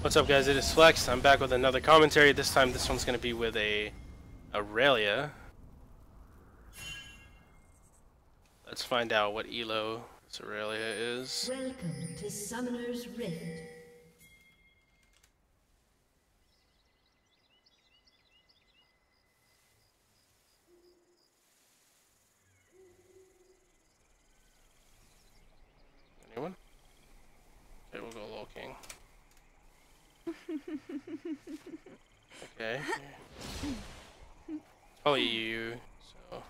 What's up, guys? It is Flex. I'm back with another commentary. This time, this one's going to be with a Irelia. Let's find out what elo this Irelia is. Welcome to Summoner's Rift. Anyone? Okay, we'll go Lol King. Okay. Oh, EU. So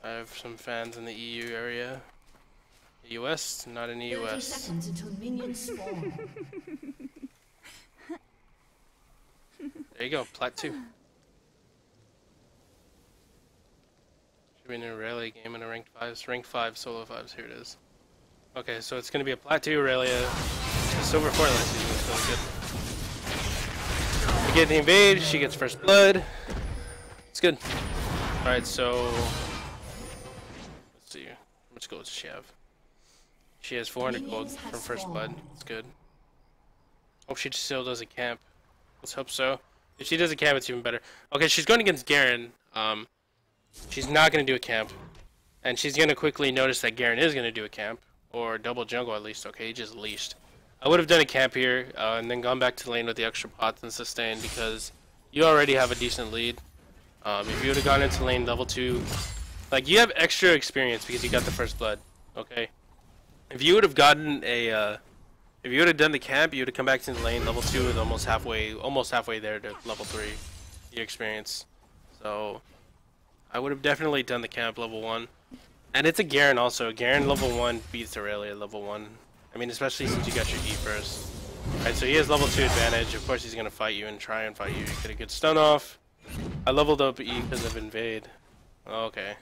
I have some fans in the EU area. The US, not in the 30 US. seconds until minions spawn. There you go, Plat 2. Should be an Irelia game and a ranked 5s. Ranked 5, solo 5s, here it is. Okay, so it's gonna be a Plat 2 Irelia. Silver 4 last season, so it's good. We get the invade, she gets first blood. It's good. Alright, so let's see. How much gold does she have? She has 400 gold from first blood. It's good. Hope she still does a camp. Let's hope so. If she does a camp, it's even better. Okay, she's going against Garen. She's not going to do a camp. And she's going to quickly notice that Garen is going to do a camp. Or double jungle at least. Okay, he just leashed. I would have done a camp here, and then gone back to lane with the extra pots and sustain, because you already have a decent lead. If you would have gone into lane level 2, like, you have extra experience because you got the first blood, okay? If you would have gotten a, if you would have done the camp, you would have come back to the lane level 2 with almost halfway there to level 3, your experience. So, I would have definitely done the camp level 1. And it's a Garen also. Garen level 1 beats Irelia level 1. I mean, especially since you got your E first. Alright, so he has level 2 advantage. Of course he's going to fight you and try and fight you. Get a good stun off. I leveled up E because of invade. Okay.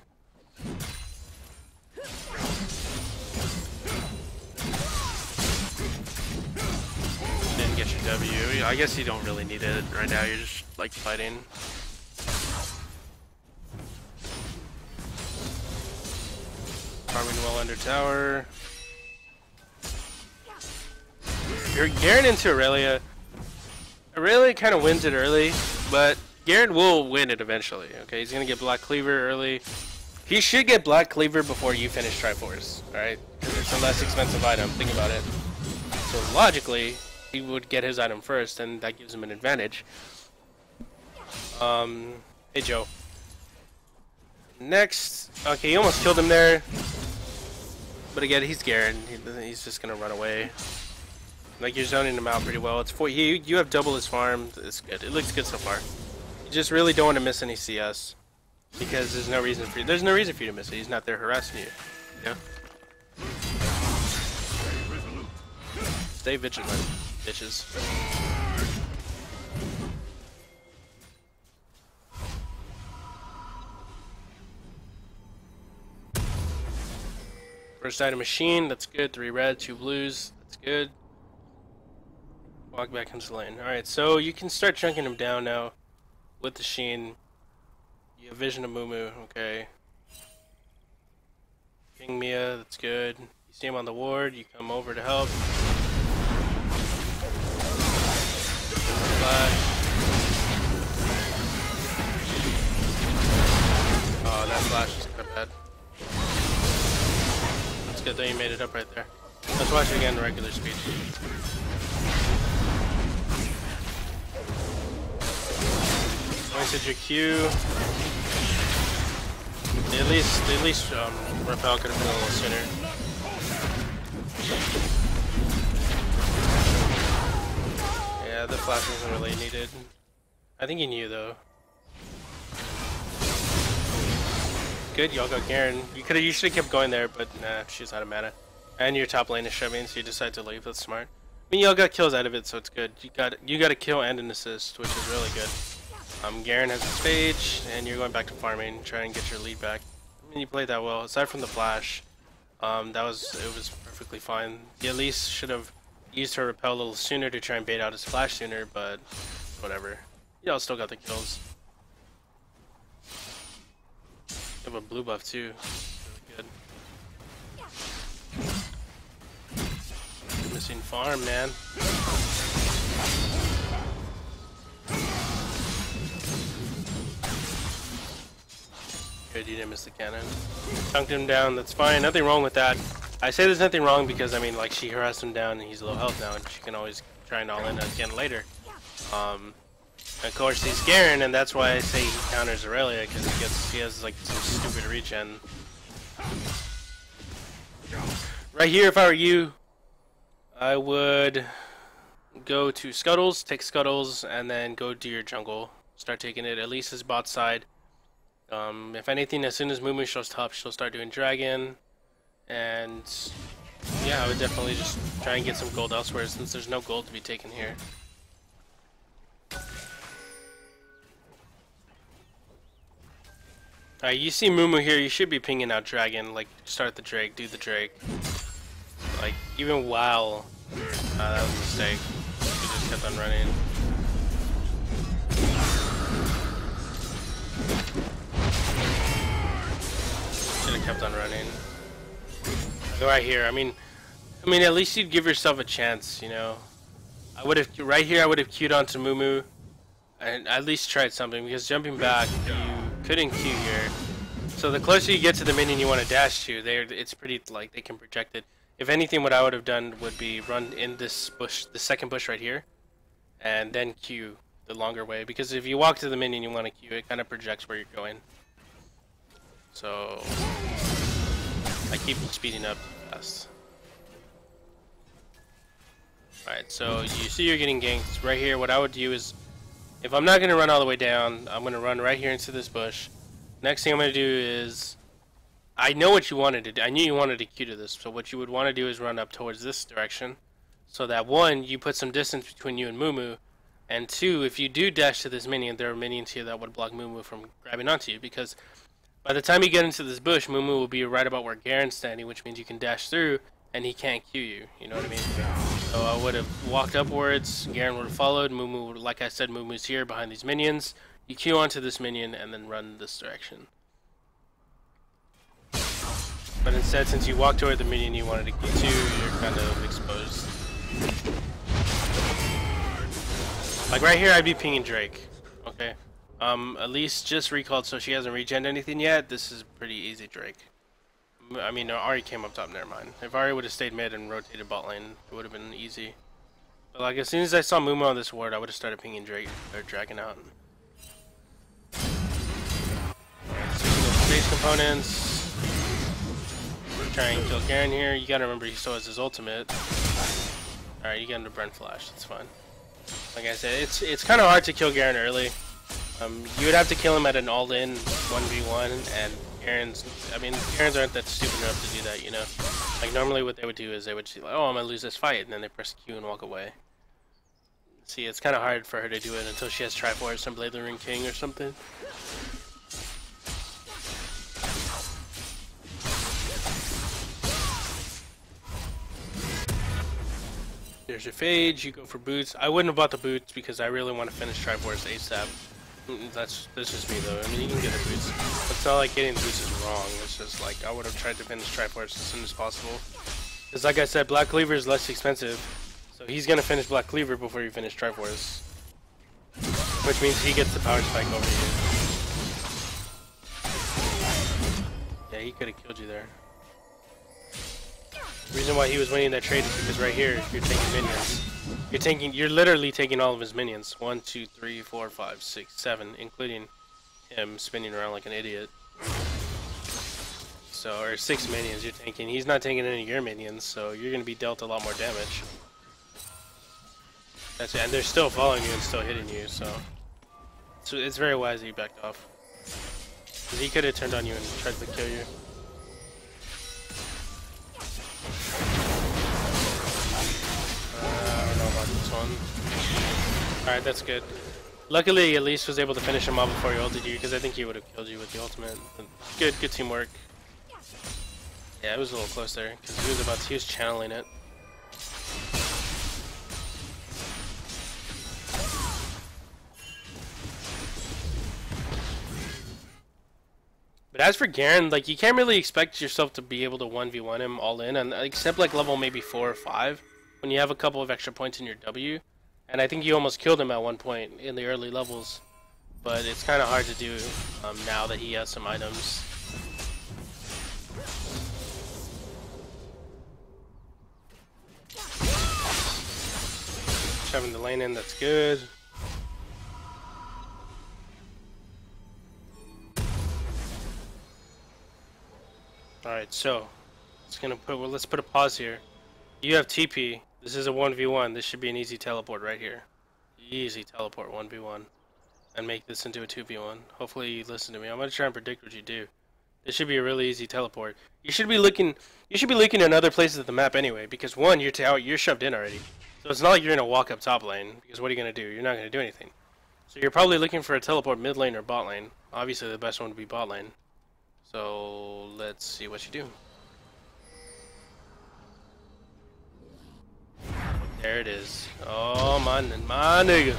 Didn't get your W. I guess you don't really need it right now. You're just, like, fighting. Farming well under tower. You're Garen into Irelia. Irelia kind of wins it early, but Garen will win it eventually. Okay, he's gonna get Black Cleaver early. He should get Black Cleaver before you finish Triforce, alright? Because it's a less expensive item. Think about it. So logically, he would get his item first, and that gives him an advantage. Hey Joe. Next, okay, he almost killed him there. But again, he's Garen. He's just gonna run away. Like, you're zoning him out pretty well. It's for you have double his farm. It's good. It looks good so far. You just really don't want to miss any CS because there's no reason for you. There's no reason for you to miss it. He's not there harassing you. Yeah. Stay vigilant, bitches. First item machine. That's good. 3 red, 2 blues. That's good. Walk back into the lane. Alright, so you can start chunking him down now with the Sheen. You have vision of Mumu, okay. King Mia, that's good. You see him on the ward, you come over to help. Flash. Oh, that flash is kind of bad. That's good that you made it up right there. Let's watch it again, regular speed. Wasted your Q. At least Raphael could have been a little sooner. Yeah, the flash wasn't really needed. I think he knew though. Good, y'all got Garen. You should have kept going there, but nah, she's out of mana. And your top lane is shoving, so you decide to leave. That's smart. I mean, y'all got kills out of it, so it's good. You got a kill and an assist, which is really good. Garen has a stage, and you're going back to farming, trying to get your lead back. I mean, you played that well. Aside from the flash, it was perfectly fine. The Elise should have used her repel a little sooner to try and bait out his flash sooner, but whatever. Y'all still got the kills. You have a blue buff too. Really good. Missing farm, man. did. He didn't miss the cannon. Chunked him down. That's fine. Nothing wrong with that. I say there's nothing wrong because, I mean, like, she harassed him down and he's low health now, and she can always try and all in again later. Of course, he's Garen, and that's why I say he counters Irelia, because he has, like, some stupid regen. Right here, if I were you, I would go to Scuttles, take Scuttles, and then go do your jungle. Start taking it, at least his bot side. If anything, as soon as Mumu shows top, she'll start doing Dragon. And yeah, I would definitely just try and get some gold elsewhere since there's no gold to be taken here. Alright, you see Mumu here, you should be pinging out Dragon, like start the Drake, do the Drake. Like, even while that was a mistake. He just kept on running. Should have kept on running. Go right here. I mean, at least you'd give yourself a chance, you know. I would have right here. I would have queued onto Mumu, and at least tried something because jumping back, you couldn't queue here. So the closer you get to the minion you want to dash to, it's pretty like they can project it. If anything, what I would have done would be run in this bush, the second bush right here, and then queue the longer way. Because if you walk to the minion you want to queue, it kind of projects where you're going. So I keep speeding up fast. Alright, so you see you're getting ganked right here. What I would do is, if I'm not going to run all the way down, I'm going to run right here into this bush. Next thing I'm going to do is, I know what you wanted to do. I knew you wanted to queue to this. So what you would want to do is run up towards this direction. So that one, you put some distance between you and Mumu. And two, if you do dash to this minion, there are minions here that would block Mumu from grabbing onto you. Because by the time you get into this bush, Mumu will be right about where Garen's standing, which means you can dash through and he can't queue you. You know what I mean? So I would have walked upwards, Garen would have followed, Mumu, like I said, Mumu's here behind these minions. You queue onto this minion and then run this direction. But instead, since you walked toward the minion you wanted to queue to, you're kind of exposed. Like right here, I'd be pinging Drake. Okay. At least just recalled so she hasn't regened anything yet. This is pretty easy Drake. I mean, Ari came up top, never mind. If Ari would have stayed mid and rotated bot lane, it would have been easy. But like, as soon as I saw Mumu on this ward, I would have started pinging Drake, or Dragon out. Base components. Try and kill Garen here. You gotta remember he still has his ultimate. Alright, you get him to Brent Flash, that's fine. Like I said, it's kind of hard to kill Garen early. You would have to kill him at an all-in 1v1, and Garen's aren't that stupid enough to do that, you know? Like, normally what they would do is they would see, like, oh, I'm gonna lose this fight, and then they press Q and walk away. See, it's kind of hard for her to do it until she has Triforce and Blade the Ring King or something. There's your Phage, you go for boots. I wouldn't have bought the boots because I really want to finish Triforce ASAP. That's just me though. I mean, you can get the boots. It's not like getting the boots is wrong. It's just like I would have tried to finish Triforce as soon as possible. Because like I said, Black Cleaver is less expensive. So he's going to finish Black Cleaver before you finish Triforce. Which means he gets the power spike over you. Yeah, he could have killed you there. The reason why he was winning that trade is because right here, you're taking minions. You're literally taking all of his minions. 1, 2, 3, 4, 5, 6, 7, including him spinning around like an idiot. So, or 6 minions you're taking. He's not taking any of your minions, so you're going to be dealt a lot more damage. That's it, and they're still following you and still hitting you, so it's very wise that you backed off. Because he could have turned on you and tried to kill you. I don't know about this one. Alright, that's good. Luckily, he at least was able to finish him off before he ulted you, because I think he would have killed you with the ultimate. But good teamwork. Yeah, it was a little close there, because he was channeling it. But as for Garen, like, you can't really expect yourself to be able to 1v1 him all in, and except like level maybe 4 or 5, when you have a couple of extra points in your W. And I think you almost killed him at one point in the early levels, but it's kind of hard to do now that he has some items. Shoving the lane in, that's good. Alright, so let's put a pause here. You have TP. This is a 1v1. This should be an easy teleport right here. Easy teleport 1v1. And make this into a 2v1. Hopefully you listen to me. I'm gonna try and predict what you do. This should be a really easy teleport. You should be looking in other places of the map anyway, because one, you're shoved in already. So it's not like you're gonna walk up top lane, because what are you gonna do? You're not gonna do anything. So you're probably looking for a teleport mid lane or bot lane. Obviously the best one would be bot lane. So let's see what you do. There it is. Oh my nigga.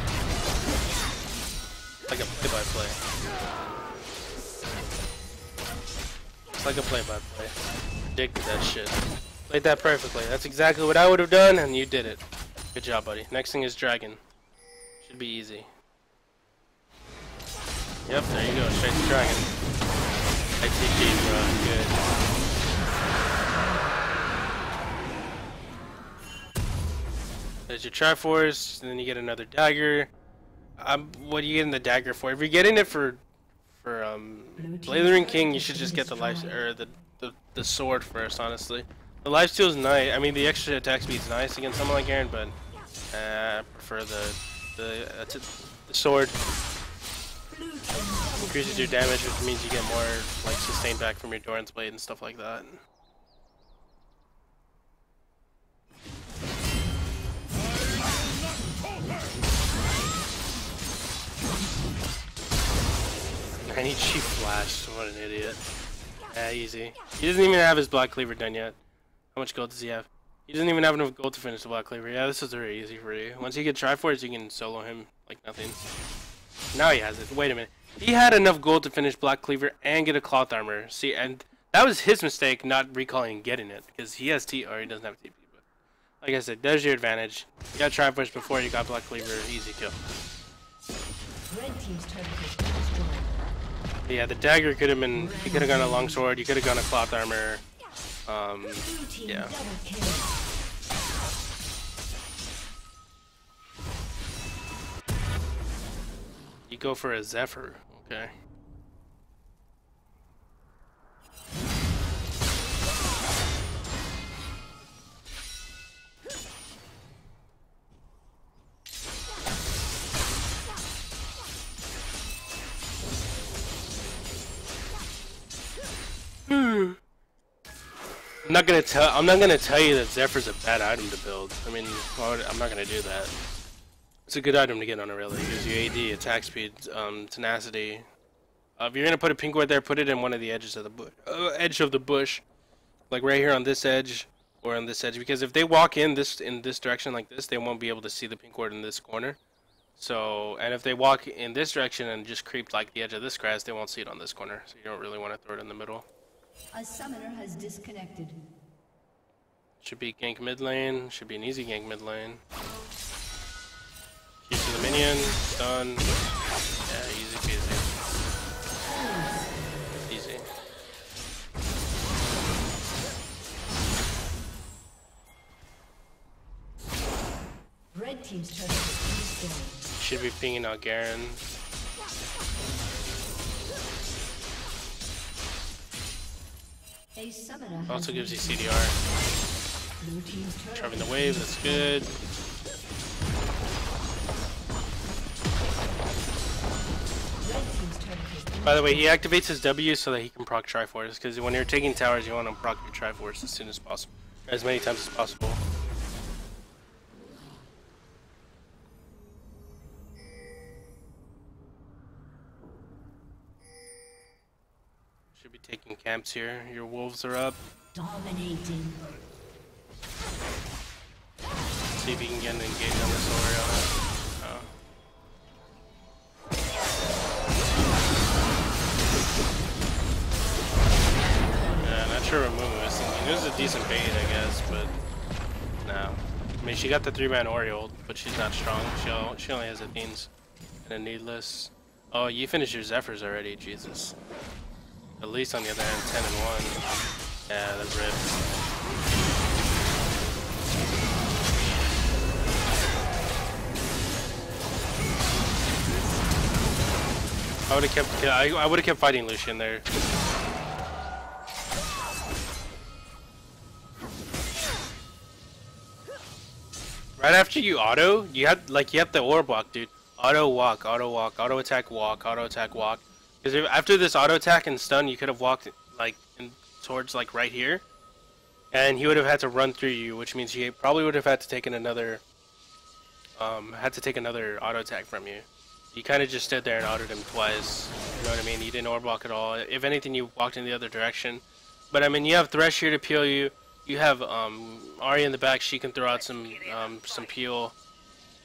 Like a play-by-play. It's like a play-by-play. Predicted that shit. Played that perfectly. That's exactly what I would have done, and you did it. Good job, buddy. Next thing is dragon. Should be easy. Yep, there you go. Straight to dragon. ITG, bro. Good. There's your Triforce, and then you get another dagger. What are you getting the dagger for? If you're getting it for Blazing King, you should just get the life or the sword first. Honestly, the lifesteal is nice. I mean, the extra attack speed is nice against someone like Aaron, but I prefer the sword. Increases your damage, which means you get more like sustain back from your Doran's blade and stuff like that. I need Chief Flash. What an idiot. Yeah, easy. He doesn't even have his Black Cleaver done yet. How much gold does he have? He doesn't even have enough gold to finish the Black Cleaver. Yeah, this is very easy for you. Once you get Triforce, you can solo him like nothing. Now he has it. Wait a minute. He had enough gold to finish Black Cleaver and get a cloth armor. See, and that was his mistake not recalling and getting it. Because he has T, or he doesn't have TP. But like I said, there's your advantage. You got Triforce before you got Black Cleaver. Easy kill. Red team's turret has been destroyed. Yeah, the dagger could have been. You could have gone a longsword. You could have gone a cloth armor. Yeah. You go for a Zephyr. Okay. I'm not gonna tell you that Zephyr's a bad item to build. I mean, I'm not gonna do that. It's a good item to get on Irelia. It gives you AD, attack speed, tenacity. If you're gonna put a pink ward there, put it in one of the edges of the bush, like right here on this edge or on this edge. Because if they walk in this direction like this, they won't be able to see the pink ward in this corner. So, and if they walk in this direction and just creep like the edge of this grass, they won't see it on this corner. So you don't really want to throw it in the middle. A summoner has disconnected. Should be gank mid lane. Should be an easy gank mid lane. Keep to the minion. Done. Yeah, easy peasy. Easy. Red team's turret has been destroyed. Should be pinging out Garen. A summoner has Also gives you CDR. Blue team's turret. Driving the wave, that's good. Red team's turret has been By the way, he activates his W so that he can proc Triforce, because when you're taking towers, you want to proc your Triforce as soon as possible. As many times as possible. Should be taking camps here. Your wolves are up. dominating. See if you can get an engage on this Oriana. Oh. Yeah, not sure what move I was thinking. It was a decent bait, I guess, but no. I mean, she got the 3-man Oriole, but she's not strong. She only has Athenes and a Needless. Oh, you finished your Zephyrs already, Jesus. At least on the other hand, 10 and 1. Yeah, that's ripped. I would have kept. I would have kept fighting Lucian there. Right after you auto, you have the orb walk, dude. Auto walk, auto attack walk, auto attack walk. Because after this auto attack and stun, you could have walked like towards like right here, and he would have had to run through you, which means he probably would have had to take another auto attack from you. You kind of just stood there and autoed him twice. You know what I mean? You didn't orb walk at all. If anything, you walked in the other direction. But I mean, you have Thresh here to peel you. You have Ari in the back. She can throw out some peel.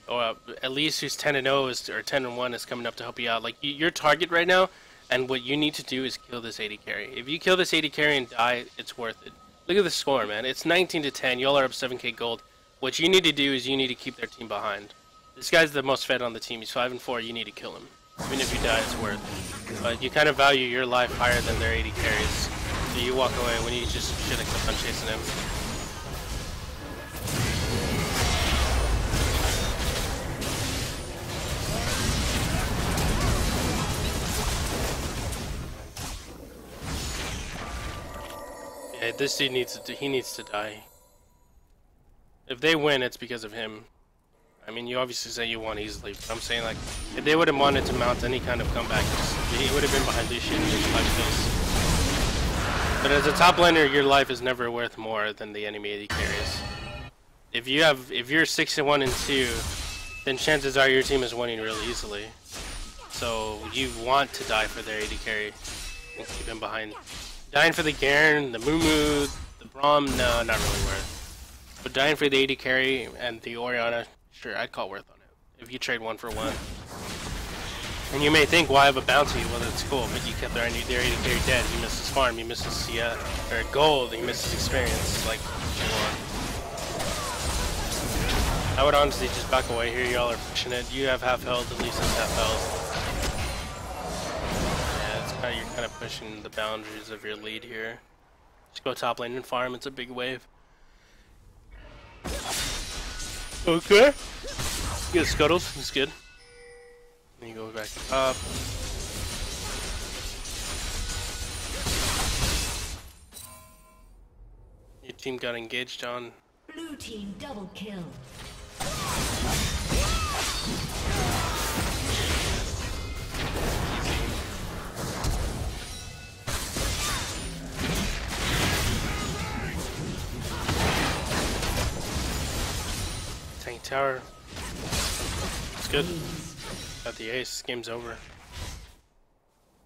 Or Elise, who's 10-0 or 10-1, is coming up to help you out. Like your target right now, and what you need to do is kill this AD carry. If you kill this AD carry and die, it's worth it. Look at the score, man. It's 19-10. Y'all are up 7k gold. What you need to do is you need to keep their team behind. This guy's the most fed on the team. He's 5-4. You need to kill him. Even if you die, it's worth it. But you kind of value your life higher than their AD carries. So you walk away when you just should have kept on chasing him. Yeah, this dude needs to die. If they win, it's because of him. I mean, you obviously say you won easily, but I'm saying, like, if they would have wanted to mount any kind of comeback, he would have been behind Lucian and 5 kills. But as a top laner, your life is never worth more than the enemy AD carries. If you're 6-1 and 2, then chances are your team is winning really easily. So you want to die for their AD carry and keep him behind. Dying for the Garen, the Mumu, the Braum, no, not really worth. But dying for the AD carry and the Orianna, sure, I'd call worth on it. If you trade 1 for 1. And you may think, why have a bounty? Well, that's cool, but you kept their AD carry dead. He missed his farm, he missed his CS, or gold, he missed his experience. Like, I would honestly just back away here. Y'all are pushing it. You have half health, at least it's half health. Yeah, you're kind of pushing the boundaries of your lead here. Just go top lane and farm. It's a big wave. Okay. Get scuttles. It's good. Then you go back up. Your team got engaged on. Blue team double kill. Tank tower. It's good. Got the ace. Game's over.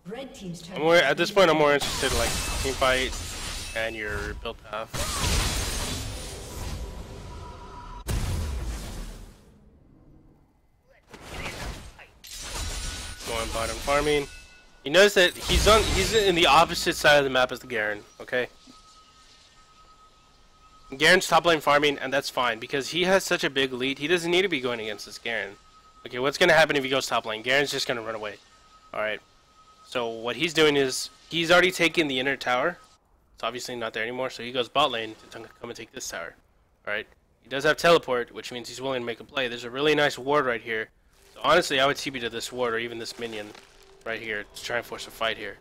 Red team's turn. At this point, I'm more interested in like team fight and your build path. Going bottom farming. You notice that he's in the opposite side of the map as the Garen. Okay. Garen's top lane farming, and that's fine because he has such a big lead. He doesn't need to be going against this Garen. Okay, what's gonna happen if he goes top lane? Garen's just gonna run away. All right. So what he's doing is he's already taken the inner tower. It's obviously not there anymore, so he goes bot lane to come and take this tower. All right. He does have teleport, which means he's willing to make a play. There's a really nice ward right here. So honestly, I would TP to this ward or even this minion right here to try and force a fight here.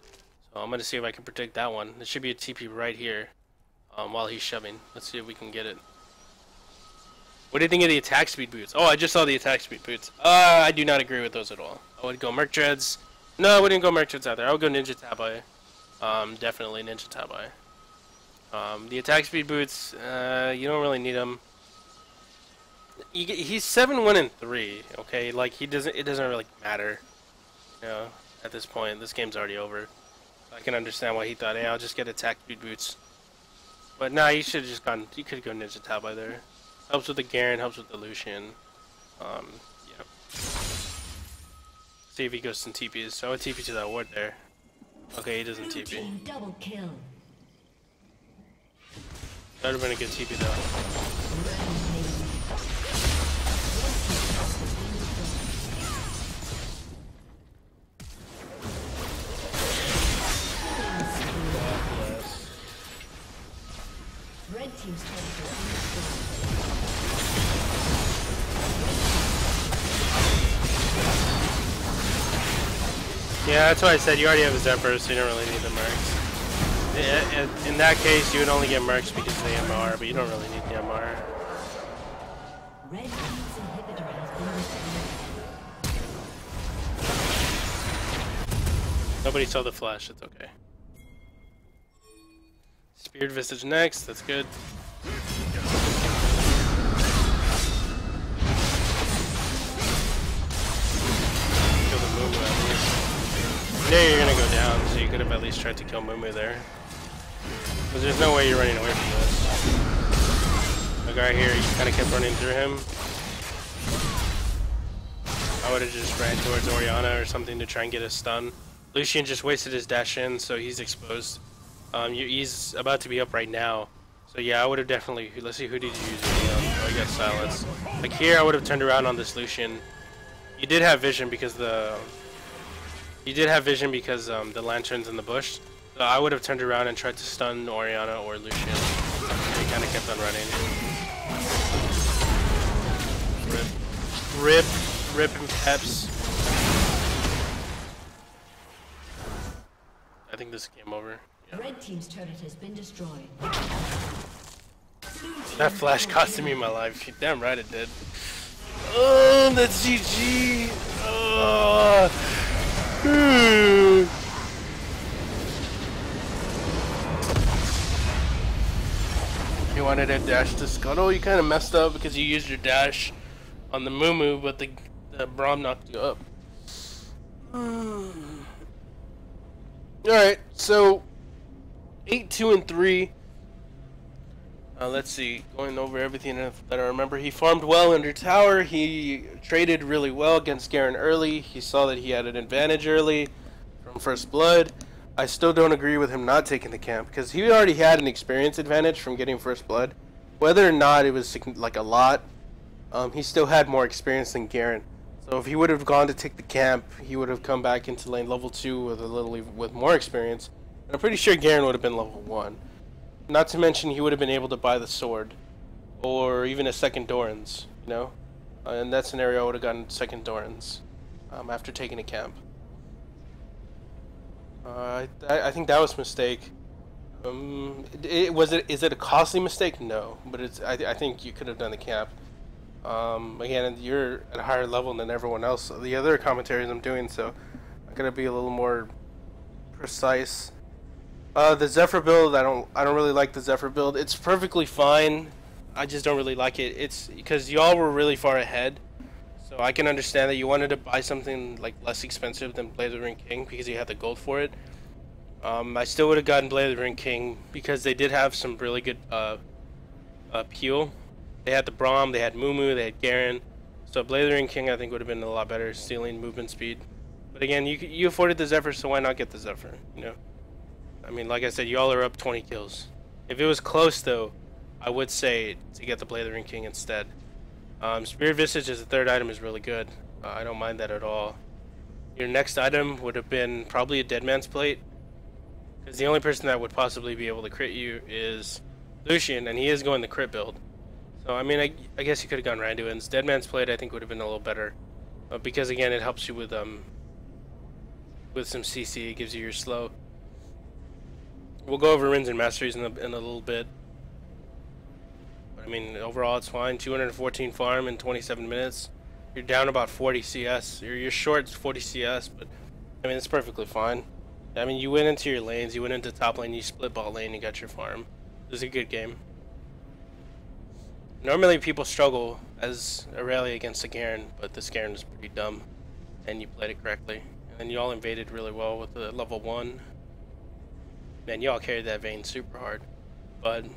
So I'm gonna see if I can predict that one. There should be a TP right here. While he's shoving. Let's see if we can get it. What do you think of the attack speed boots? Oh, I just saw the attack speed boots. I do not agree with those at all. I would go Merc Dreads. No, I wouldn't go Merc Dreads out there. I would go Ninja Tabai. Definitely Ninja Tabai. The attack speed boots, you don't really need them. He's 7-1 and 3. Okay, like it doesn't really matter. You know, at this point, this game's already over. I can understand why he thought, hey, I'll just get attack speed boots. But nah, you should have just gone. You could go Ninja Tabai there. Helps with the Garen, helps with the Lucian. Yeah. See if he goes some TPs. So I would TP to that ward there. Okay, he doesn't Blue TP. team double kill. That would have been a good TP though. Red team's turn to Yeah, that's why I said you already have a Zephyr, so you don't really need the mercs. In that case, you would only get mercs because of the MR, but you don't really need the MR. Red team's inhibitor has been destroyed. Nobody saw the flash, it's okay. Spirit Visage next, that's good. Kill the Mumu at least. There you're gonna go down, so you could have at least tried to kill Mumu there. Because there's no way you're running away from this. The guy here, you kind of kept running through him. I would have just ran towards Orianna or something to try and get a stun. Lucian just wasted his dash in, so he's exposed. He's about to be up right now. So yeah, I would have definitely... Let's see, who did you use? Oh, you got Silence. Like here, I would have turned around on this Lucian. You did have vision because the... the lantern's in the bush. So I would have turned around and tried to stun Orianna or Lucian. They kind of kept on running. Rip and peps. I think this is game over. Yeah. Red team's turret has been destroyed. That flash costed me my life. Damn right it did. Oh, that's GG. Oh. You wanted a dash to Scuttle. You kind of messed up because you used your dash on the Mumu, but the Braum knocked you up. Alright, so 8-2-3. Let's see, going over everything that I remember. He farmed well under tower. He traded really well against Garen early. He saw that he had an advantage early from First Blood. I still don't agree with him not taking the camp because he already had an experience advantage from getting First Blood. Whether or not it was like a lot, he still had more experience than Garen. So if he would have gone to take the camp, he would have come back into lane level 2 with more experience. And I'm pretty sure Garen would have been level 1. Not to mention he would have been able to buy the sword. Or even a second Doran's, you know? In that scenario I would have gotten second Doran's after taking a camp. I think that was a mistake. Is it a costly mistake? No. But I think you could have done the camp. Again, you're at a higher level than everyone else. The other commentaries I'm doing, so I'm gonna be a little more precise. The Zephyr build, I don't really like the Zephyr build. It's perfectly fine. I just don't really like it. It's because y'all were really far ahead, so I can understand that you wanted to buy something like less expensive than Blade of the Ring King because you had the gold for it. I still would have gotten Blade of the Ring King because they did have some really good peel. They had the Braum, they had Mumu, they had Garen. So Blade of the Ring King I think would have been a lot better, stealing movement speed. But again, you afforded the Zephyr, so why not get the Zephyr, you know? I mean, like I said, y'all are up 20 kills. If it was close though, I would say to get the Blade of the Ring King instead. Spirit Visage as a third item is really good. I don't mind that at all. Your next item would have been probably a Dead Man's Plate. Because the only person that would possibly be able to crit you is Lucian, and he is going the crit build. So, I mean, I guess you could have gone Randuin's. Dead Man's Plate I think would have been a little better. Because again, it helps you with some CC, it gives you your slow. We'll go over Rins and Masteries in a little bit. But I mean, overall it's fine. 214 farm in 27 minutes. You're down about 40 CS. You're short 40 CS, but I mean, it's perfectly fine. I mean, you went into your lanes, you went into top lane, you split bot lane, you got your farm. It was a good game. Normally people struggle as Irelia against a Garen, but this Garen is pretty dumb, and you played it correctly. And then you all invaded really well with the level 1. Man, you all carried that Vayne super hard. But it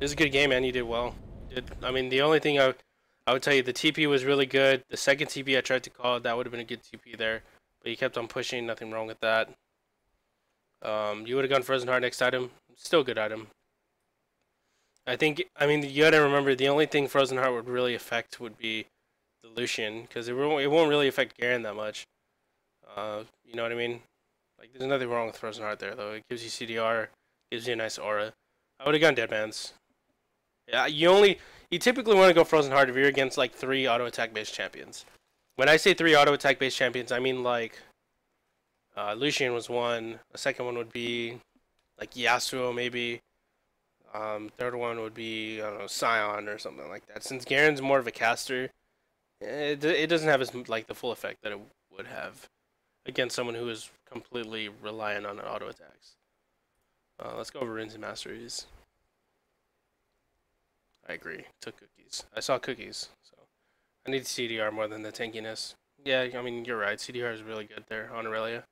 was a good game, man. You did well. I mean, the only thing I would tell you, the TP was really good. The second TP I tried to call, that would have been a good TP there. But you kept on pushing, nothing wrong with that. You would have gone Frozen Heart next item. Still a good item. I mean, you gotta remember, the only thing Frozen Heart would really affect would be the Lucian. Because it won't really affect Garen that much. You know what I mean? Like, there's nothing wrong with Frozen Heart there, though. It gives you CDR, gives you a nice aura. I would have gone Deadman's. Yeah, you typically want to go Frozen Heart if you're against, like, 3 auto-attack based champions. When I say 3 auto-attack based champions, I mean, like, Lucian was one. The second one would be like Yasuo maybe. Third one would be, I don't know, Scion or something like that. Since Garen's more of a caster, it doesn't have as like the full effect that it would have against someone who is completely reliant on auto attacks. Let's go over runes and masteries. I agree. Took cookies. I saw cookies, so I need CDR more than the tankiness. Yeah, I mean you're right. CDR is really good there on Irelia.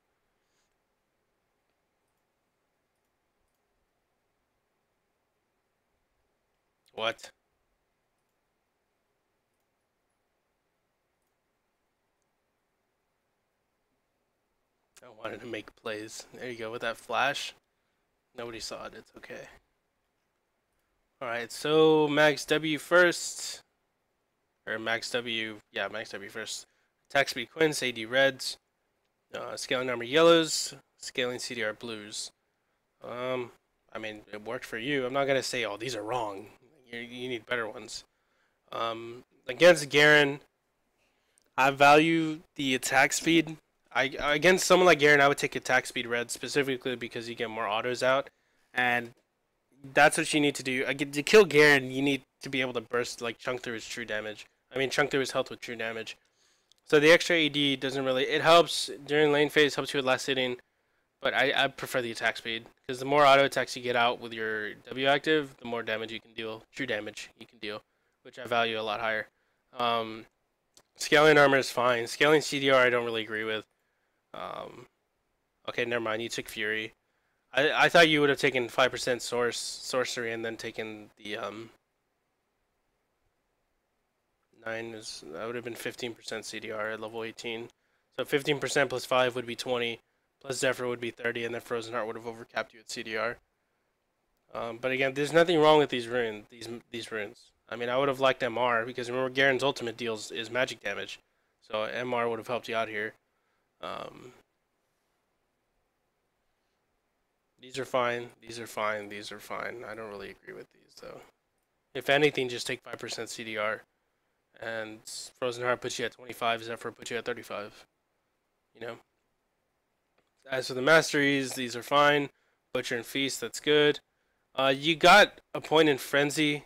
What? I wanted to make plays. There you go with that flash. Nobody saw it. It's okay. Alright, so Max W first. Or Max W. Yeah, Max W first. Attack speed Quints, AD reds. Scaling armor yellows. Scaling CDR blues. I mean, it worked for you. I'm not going to say, oh, these are wrong. You need better ones. Against Garen, I value the attack speed. Against someone like Garen, I would take attack speed red specifically because you get more autos out, and that's what you need to do. To kill Garen, you need to be able to burst like chunk through his true damage. I mean, chunk through his health with true damage. So the extra AD doesn't really. It helps during lane phase, helps you with last hitting, but I prefer the attack speed because the more auto attacks you get out with your W active, the more damage you can deal, true damage you can deal, which I value a lot higher. Scaling armor is fine. Scaling CDR I don't really agree with. Okay, never mind. You took Fury. I thought you would have taken 5% sorcery and then taken the 9 is that would have been 15% CDR at level 18. So 15% plus 5 would be 20, plus Zephyr would be 30, and then Frozen Heart would have overcapped you at CDR. But again, there's nothing wrong with these runes. I mean, I would have liked MR because remember Garen's ultimate deals is magic damage, so MR would have helped you out here. These are fine. These are fine. These are fine. I don't really agree with these though. If anything, just take 5% CDR, and Frozen Heart puts you at 25. Zephyr puts you at 35. You know. As for the masteries, these are fine. Butcher and Feast, that's good. You got a point in Frenzy.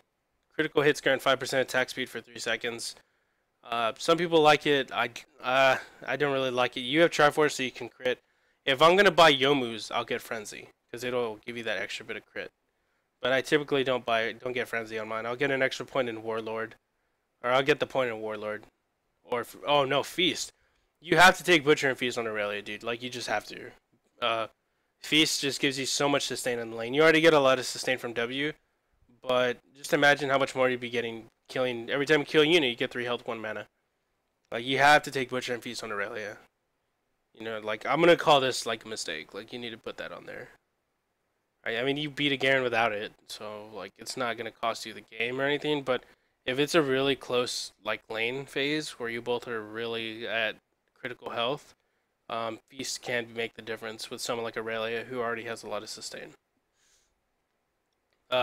Critical hits grant 5% attack speed for 3 seconds. Some people like it. I don't really like it. You have Triforce, so you can crit. If I'm gonna buy Yomu's, I'll get Frenzy because it'll give you that extra bit of crit. But I typically don't get Frenzy on mine. I'll get an extra point in Warlord, or I'll get the point in Warlord, or oh no, Feast. You have to take Butcher and Feast on Irelia, dude. Like you just have to. Feast just gives you so much sustain in the lane. You already get a lot of sustain from W, but just imagine how much more you'd be getting killing every time you kill a unit. You get 3 health, 1 mana. Like you have to take Butcher and Feast on Irelia. You know, like I'm gonna call this like a mistake. Like you need to put that on there. I mean, you beat a Garen without it, so like it's not gonna cost you the game or anything. But if it's a really close like lane phase where you both are really at critical health, Feast can make the difference with someone like Irelia who already has a lot of sustain.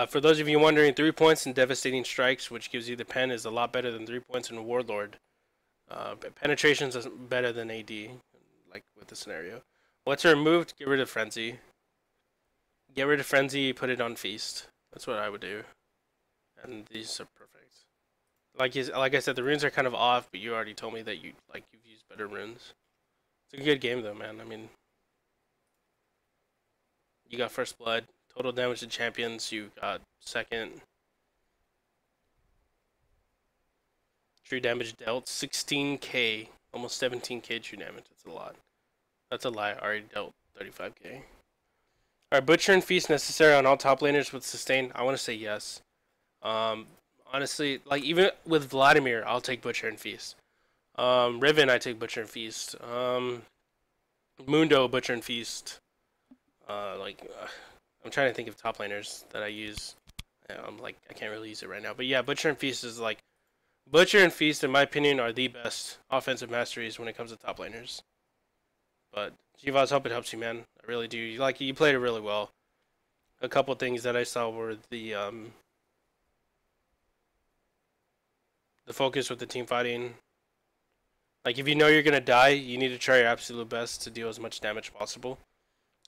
For those of you wondering, 3 points in Devastating Strikes, which gives you the pen, is a lot better than 3 points in Warlord. Penetrations is better than AD, like with the scenario. What's removed? Get rid of Frenzy. Get rid of Frenzy, put it on Feast. That's what I would do. And these are perfect. Like I said, the runes are kind of off, but you already told me that you've used better runes. It's a good game though, man. I mean, you got first blood, total damage to champions. You got second. True damage dealt 16k, almost 17k true damage. That's a lot. That's a lie. I already dealt 35k. Alright, Butcher and Feast necessary on all top laners with sustain? I want to say yes. Honestly, like even with Vladimir, I'll take Butcher and Feast. Riven, I take Butcher and Feast. Mundo, Butcher and Feast. I'm trying to think of top laners that I use. I can't really use it right now. But yeah, Butcher and Feast is like... Butcher and Feast, in my opinion, are the best offensive masteries when it comes to top laners. But Gvoz, hope it helps you, man. I really do. You played it really well. A couple things that I saw were the focus with the team fighting. Like, if you know you're gonna die, you need to try your absolute best to deal as much damage possible.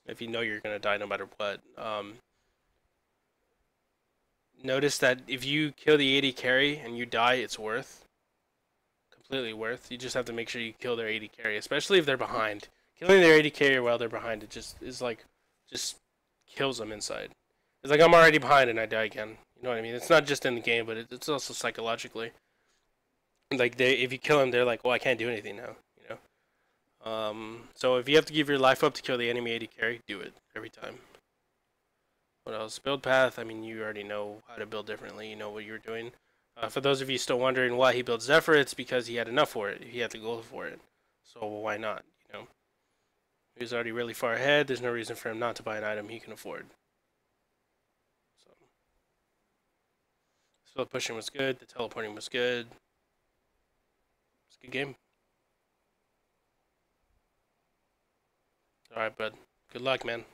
If you know you're gonna die no matter what. Notice that if you kill the AD carry and you die, it's worth. Completely worth. You just have to make sure you kill their AD carry, especially if they're behind. Killing their AD carry while they're behind, it just is like, just kills them inside. It's like I'm already behind and I die again. You know what I mean? It's not just in the game, but it's also psychologically. Like if you kill them, they're like, well, I can't do anything now. You know. So if you have to give your life up to kill the enemy AD carry, do it every time. What else? Build path. I mean, you already know how to build differently. You know what you're doing. For those of you still wondering why he built Zephyr, it's because he had enough for it. He had to go for it. So why not? You know, he was already really far ahead. There's no reason for him not to buy an item he can afford. So, spell pushing was good. The teleporting was good. It's a good game. All right, bud. Good luck, man.